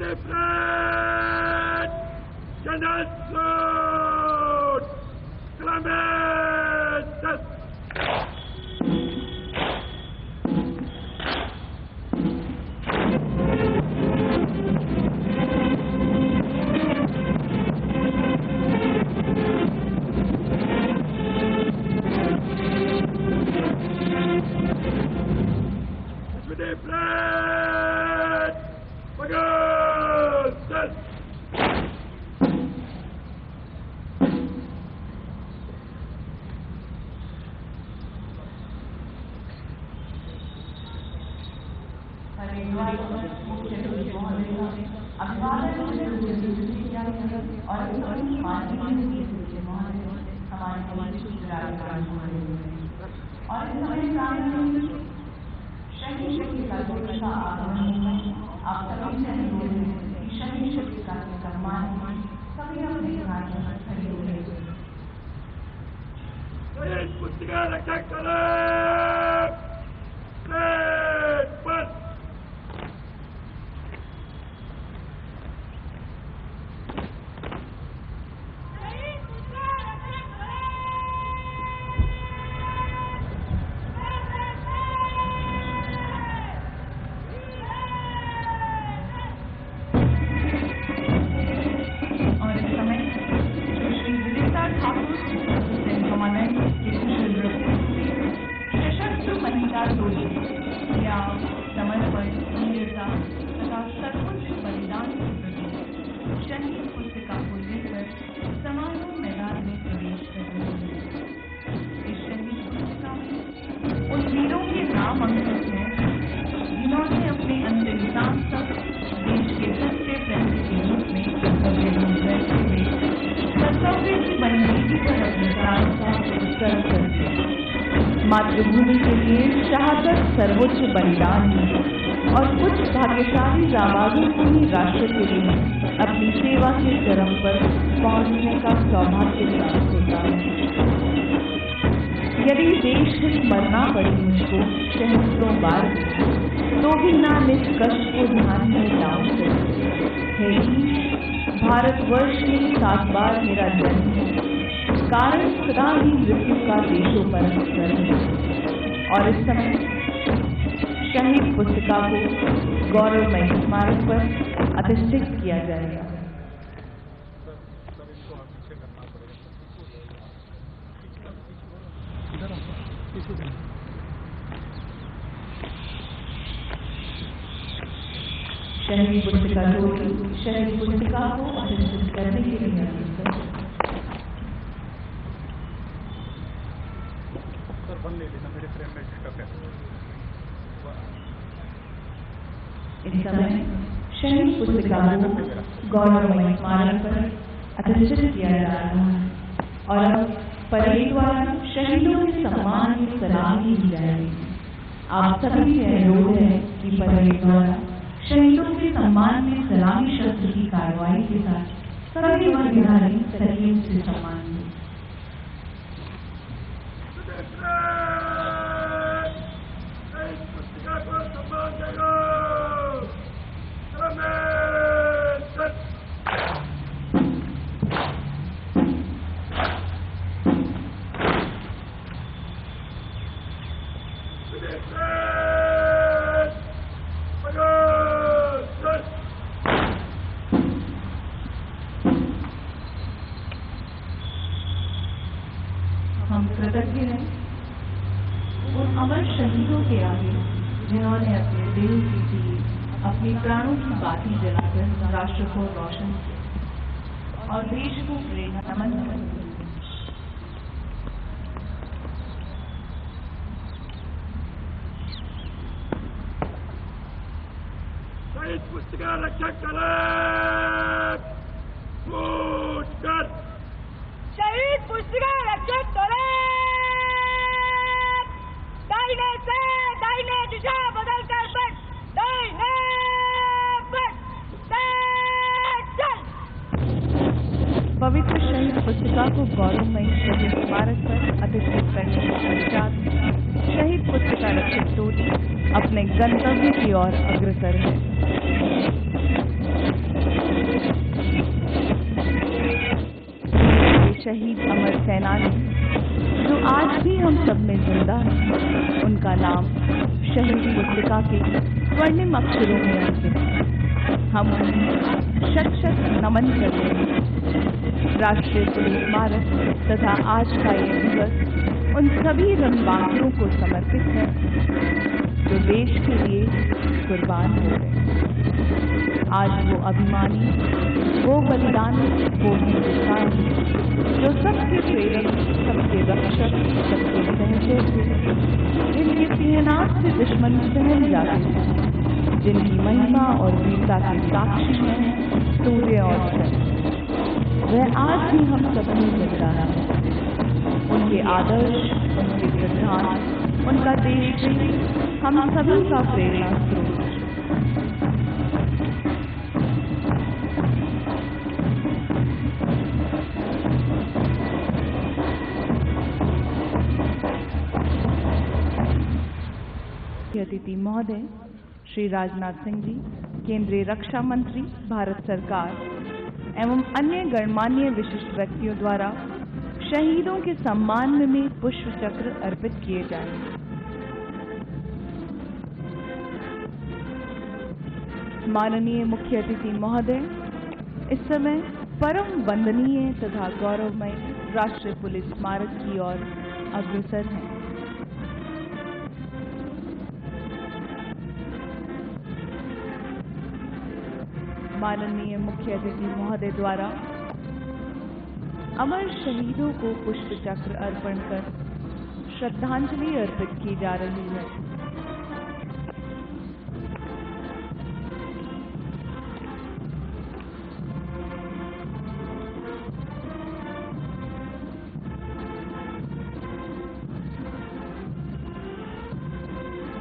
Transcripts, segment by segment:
Different Genocide Clementus. Different Augustus. मातृभूमि के लिए शहादत सर्वोच्च बलिदान है और कुछ भाग्यशाली जाबाजों को ही राष्ट्र के लिए अपनी सेवा के चरम पर पहुंचने का सौभाग्य प्राप्त होता है। यदि देश हित मरना पड़े मुझको सहस्त्रों बार तो भी ना इस कष्ट को ध्यान में लाऊं है। भारतवर्ष में 7 बार मेरा जन्म है, कारण सदा ही मृत्यु का देशों पर असर है। और इस समय शहीद पुस्तिका को गौरवमय स्मारक पर अधिष्ठित किया जाएगा। शहीद पुस्तिका शहीद पुस्तिका को अधिष्ठित करने के लिए इस समय शहीद पुस्तिका को गौरवमय स्मारक पर अधिष्ठित किया जा रहा है और अब परेड द्वारा शहीदों के सम्मान में सलामी दी जाएगी। आप सभी से अनुरोध है कि परेड द्वारा शहीदों के सम्मान में सलामी शस्त्र की कार्रवाई के साथ सभी वर्गधारी सलीम से सम्मान दें। हम कृतज्ञ हैं उन अमर शहीदों के आगे जिन्होंने अपने दिल की दी अपने प्राणों की बाती जलाकर राष्ट्र को रोशन किया और देश को प्रेरणा नमन किया। शहीद पुस्तिका रक्षक करें कूच कर। शहीद पुस्तिका रक्षक करें दाहिने से दाहिने दिशा बदल कर बढ़ दाहिने बढ़ चल। पवित्र शहीद पुस्तिका को गौरवमय शहीद स्मारक पर अधिष्ठित करने के पश्चात शहीद पुस्तिका रक्षक टोली अपने गंतव्य की ओर अग्रसर है। नाम शहीद पुस्तिका के स्वर्णिम अक्षरों में अंकित है। हम उन्हें शत शत नमन करते हैं। राष्ट्रीय पुलिस स्मारक तथा आज का ये दिवस उन सभी रणबांकुरों को समर्पित है जो देश के लिए कुर्बान हो गए। आज वो अभिमानी, वो बलिदानी, वो हिंदुस्तानी जो सबके प्रेरक, सबके रक्षक, सबके सहचर थे, जिनके सिंहनाद से दुश्मन सहम जाते हैं, जिनकी महिमा और वीरता के साक्षी हैं सूर्य और चंद्र। वह आज भी हम सब में जिंदा है। उनके आदर्श, उनके सिद्धांत, उनका देश हम सभी का प्रेरणा स्रोत। अतिथि महोदय श्री राजनाथ सिंह जी, केंद्रीय रक्षा मंत्री, भारत सरकार एवं अन्य गणमान्य विशिष्ट व्यक्तियों द्वारा शहीदों के सम्मान में पुष्प चक्र अर्पित किए जाएंगे। माननीय मुख्य अतिथि महोदय इस समय परम वंदनीय तथा गौरवमय राष्ट्रीय पुलिस स्मारक की ओर अग्रसर हैं। माननीय मुख्य अतिथि महोदय द्वारा अमर शहीदों को पुष्प चक्र अर्पण कर श्रद्धांजलि अर्पित की जा रही है।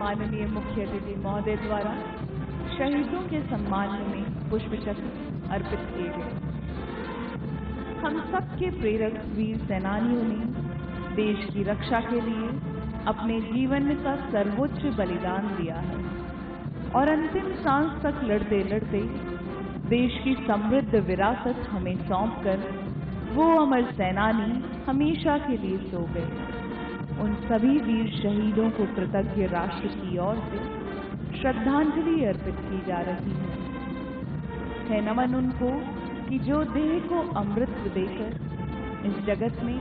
माननीय मुख्य अतिथि महोदय द्वारा शहीदों के सम्मान में पुष्प चक्र अर्पित किए गए। हम सबके प्रेरक वीर सेनानियों ने देश की रक्षा के लिए अपने जीवन का सर्वोच्च बलिदान दिया है और अंतिम सांस तक लड़ते लड़ते देश की समृद्ध विरासत हमें सौंपकर वो अमर सेनानी हमेशा के लिए सो गए। उन सभी वीर शहीदों को कृतज्ञ राष्ट्र की ओर से श्रद्धांजलि अर्पित की जा रही है नमन उनको कि जो देह को अमृत देकर इस जगत में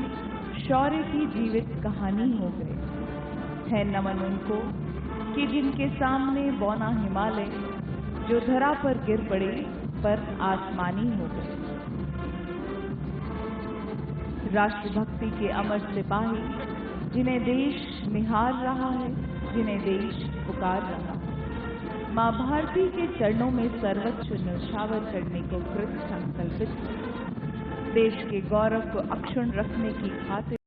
शौर्य की जीवित कहानी हो गए। है नमन उनको कि जिनके सामने बौना हिमालय जो धरा पर गिर पड़े पर आसमानी हो गए। राष्ट्रभक्ति के अमर सिपाही जिन्हें देश निहार रहा है, जिन्हें देश पुकार रहा है, मां भारती के चरणों में सर्वोच्च न्यौछावर करने को कृत संकल्पित देश के गौरव को अक्षुण्ण रखने की खातिर